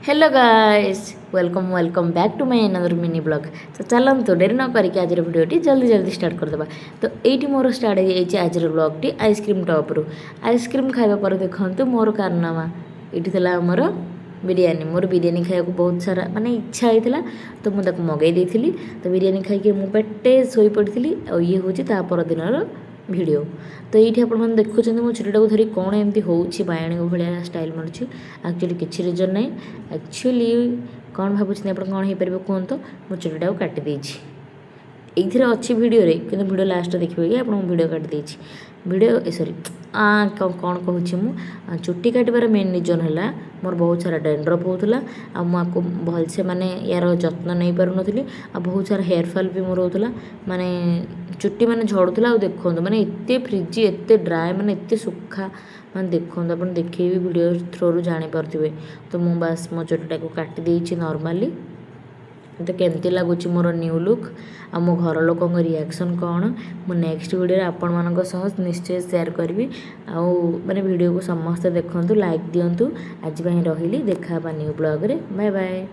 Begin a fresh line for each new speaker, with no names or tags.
Hello guys welcome back to my another mini vlog. तो चलतु dairy न करके आज भिडियोटी जल्दी जल्दी स्टार्ट करदे। तो ये मोर स्टार्ट हो आज ब्लॉगटी आइसक्रीम टॉप रू आइसक्रीम खाइबा पर देखते मोर कारनामा ये आमर बिरयानी। मोर बिरयानी खाया बहुत सारा माने इच्छा होता तो मुझे मगई देती। तो बिरयानी खाई मुझे पेटे शोई पड़ी और ये हूँ दिन भिडियो। तो ये आप देखुं मो छुटा को धरी कौन एमती हो बायणी भाया स्टाइल मारूँ एक्चुअली किसी रिजन ना एक्चुअली कौन भावुँ आप कौन हो पार कहतु मो छुटा को काटिदे ये अच्छी भिडियो कि भिडियो लास्ट देखिए कि आपको भिडियो काटिदे भिडियो सॉरी कौन कहूँ चुट्टी काटिबार मेन रिजन है मोर बहुत सारा डेंड्रफ होता आपको भलसे माने यार जत्न नहीं पार नी बहुत सारा हेयर फॉल भी मोर होता माने चुट्टी मैंने झड़ूला और देखो मैंने एत फ्रिजी एत ड्राए मैंने एत सुखा मैंने देखो आप देखिए भी वीडियो थ्रोरू जानीपे। तो मुझे बास मो चुट्टा को काटिदे नॉर्मली। तो केमती लगुच मोर न्यू लुक आ मो घर लोकों रिएक्शन कौन मु नेक्स्ट वीडियो आपण मानक सह निश्चय शेयर करी आउ माने वीडियो को समस्त देखंतु लाइक दियंतु। आज रही देखा न्यू ब्लॉग रे बाय बाय।